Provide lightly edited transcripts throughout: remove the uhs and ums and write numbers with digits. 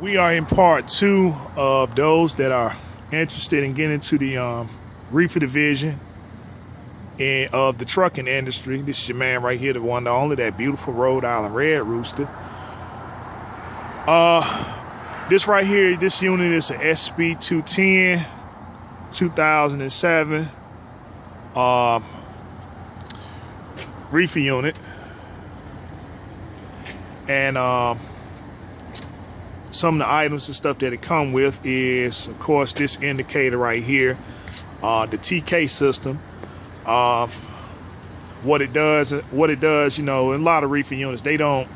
We are in part 2 of those that are interested in getting into the reefer division and of the trucking industry. This is your man right here, the one, the only, that beautiful Rhode Island Red Rooster. This right here, this unit is a SB210 2007 reefer unit, and some of the items and stuff that it come with is, of course, this indicator right here, the TK system. What it does, you know, in a lot of reefer units, they don't.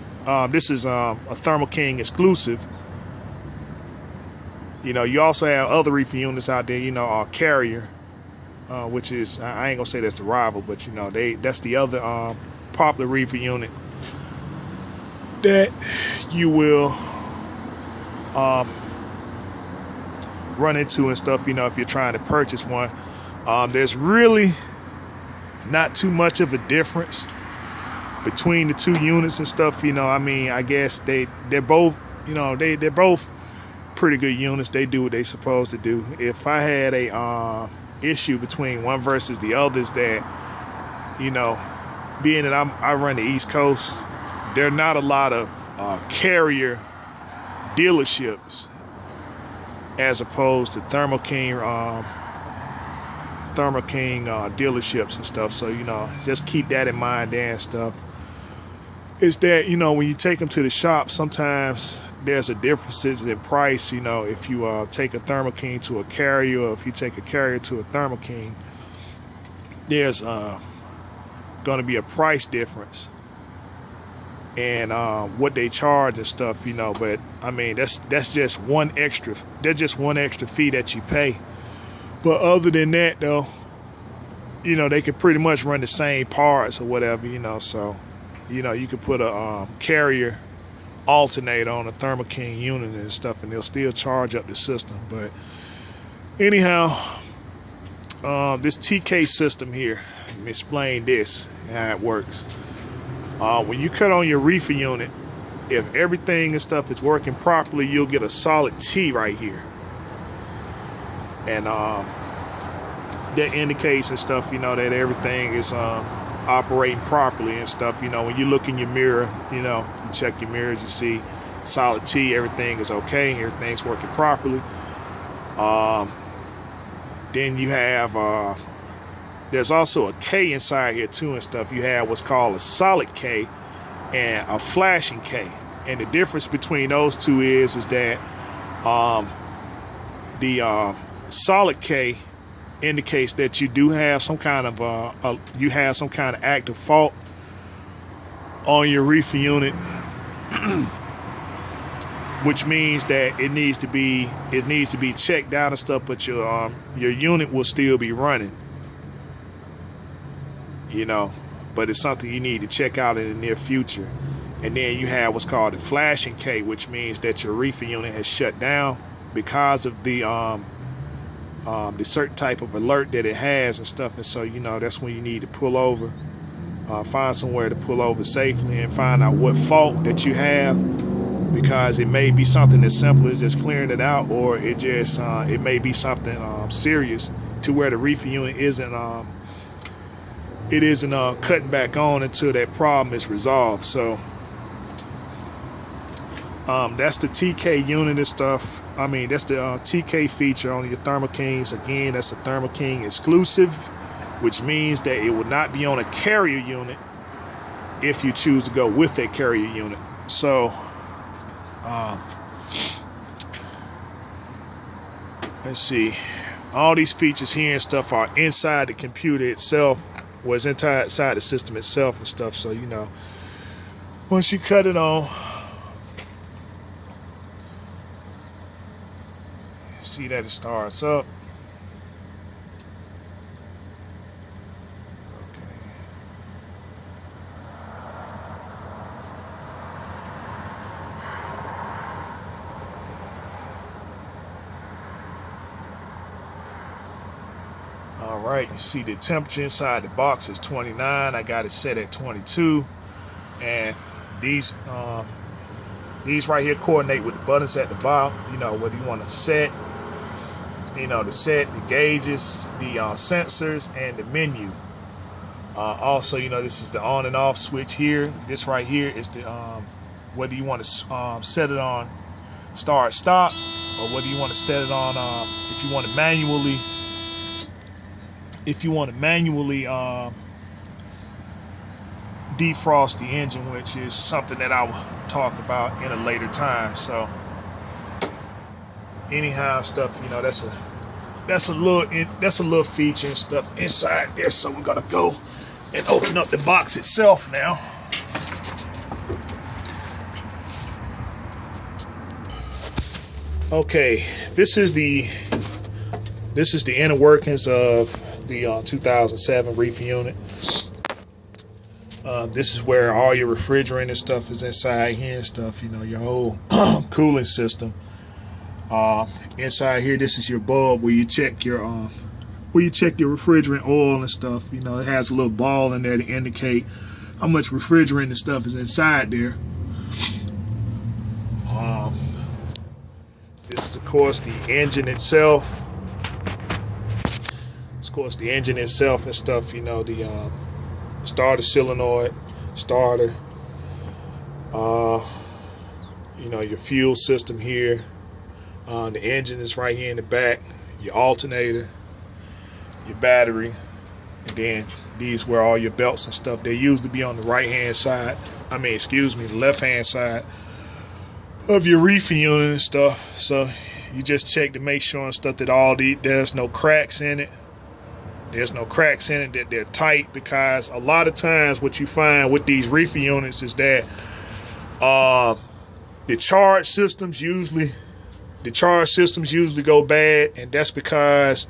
This is a Thermo King exclusive. You know, you also have other reefer units out there, you know, Carrier, which is, I ain't gonna say that's the rival, but you know, that's the other popular reefer unit that you will run into and stuff, you know, if you're trying to purchase one. There's really not too much of a difference between the two units and stuff, you know. I mean, I guess they're both, you know, they're both pretty good units. They do what they supposed to do. If I had a issue between one versus the others, that, you know, being that I run the East Coast, there are not a lot of Carrier dealerships as opposed to Thermo King dealerships and stuff. So, you know, just keep that in mind there and stuff. Is that, you know, when you take them to the shop, sometimes there's a differences in price. You know, if you take a Thermo King to a Carrier, or if you take a Carrier to a Thermo King, there's going to be a price difference and what they charge and stuff, you know. But I mean, that's just one extra fee that you pay. But other than that, though, you know, they can pretty much run the same parts or whatever, you know. So, you know, you could put a Carrier alternator on a Thermo King unit and stuff, and they'll still charge up the system. But anyhow, this TK system here, let me explain this, how it works. When you cut on your reefer unit, if everything and stuff is working properly, you'll get a solid T right here. And that indicates and stuff, you know, that everything is operating properly and stuff. You know, when you look in your mirror, you know, you check your mirrors, you see solid T, everything is okay, everything's working properly. Then you have, there's also a K inside here too and stuff. You have what's called a solid K and a flashing K. And the difference between those two is that the solid K indicates that you do have some kind of active fault on your reefer unit, which means that it needs to be checked out and stuff, but your unit will still be running, you know. But it's something you need to check out in the near future. And then you have what's called a flashing K, which means that your reefer unit has shut down because of the certain type of alert that it has and stuff. And so, you know, that's when you need to pull over, find somewhere to pull over safely and find out what fault that you have, because it may be something as simple as just clearing it out, or it may be something serious to where the reefer unit isn't cutting back on until that problem is resolved. So that's the TK unit and stuff. I mean, that's the TK feature on your Thermo Kings. Again, that's a Thermo King exclusive, which means that it would not be on a Carrier unit if you choose to go with a Carrier unit. So let's see. All these features here and stuff are inside the computer itself, was inside the system itself and stuff. So, you know, once you cut it on, see that it starts up. Okay. All right, you see the temperature inside the box is 29. I got it set at 22, and these these right here coordinate with the buttons at the bottom. You know, whether you want to set, you know, the gauges, the sensors, and the menu. Also, you know, this is the on and off switch here. This right here is the whether you want to set it on start stop, or whether you want to set it on if you want to manually defrost the engine, which is something that I will talk about in a later time. So anyhow, stuff, you know, that's a little feature and stuff inside there. So we're gonna go and open up the box itself now. Okay, this is the inner workings of the 2007 reefer unit. This is where all your refrigerant and stuff is inside here and stuff. You know, your whole cooling system. Inside here, this is your bulb where you check your refrigerant oil and stuff. You know, it has a little ball in there to indicate how much refrigerant and stuff is inside there. This is, of course, the engine itself. Of course, the engine itself and stuff. You know, the starter solenoid, starter. You know, your fuel system here. The engine is right here in the back. Your alternator, your battery, and then these were all your belts and stuff. They used to be on the right hand side. I mean, excuse me, the left hand side of your reefer unit and stuff. So you just check to make sure and stuff that there's no cracks in it. There's no cracks in it, that they're tight, because a lot of times what you find with these reefer units is that the charge systems usually go bad, and that's because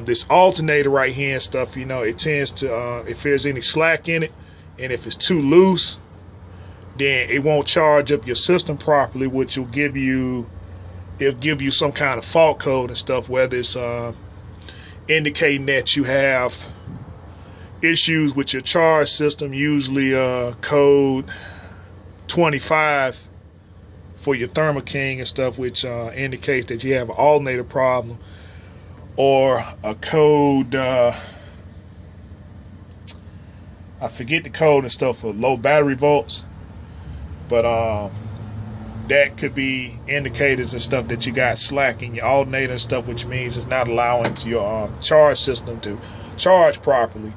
this alternator right here and stuff, you know, it tends to if there's any slack in it, and if it's too loose, then it won't charge up your system properly, which will give you some kind of fault code and stuff, whether it's indicating that you have issues with your charge system, usually code 25 for your Thermo King and stuff, which indicates that you have an alternator problem, or a code I forget the code and stuff for low battery volts, but that could be indicators and stuff that you got slack in your alternator and stuff, which means it's not allowing your charge system to charge properly.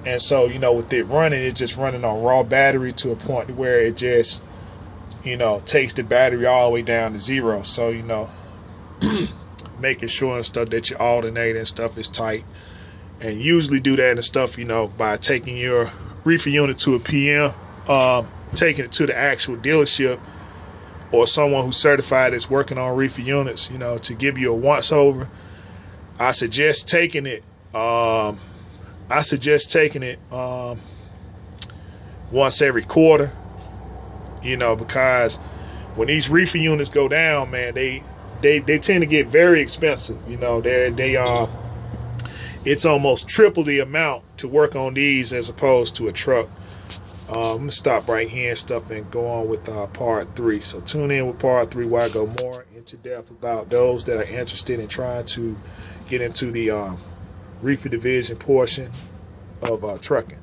And so, you know, with it running, it's just running on raw battery to a point where it just, you know, takes the battery all the way down to zero. So, you know, making sure and stuff that your alternator and stuff is tight. And usually do that and stuff, you know, by taking your reefer unit to a PM, taking it to the actual dealership, or someone who's certified that's working on reefer units, you know, to give you a once over. I suggest taking it once every quarter, you know, because when these reefer units go down, man, they tend to get very expensive. You know, it's almost triple the amount to work on these as opposed to a truck. I'm gonna stop right here and stuff and go on with part 3. So tune in with part 3 where I go more into depth about those that are interested in trying to get into the reefer division portion of trucking.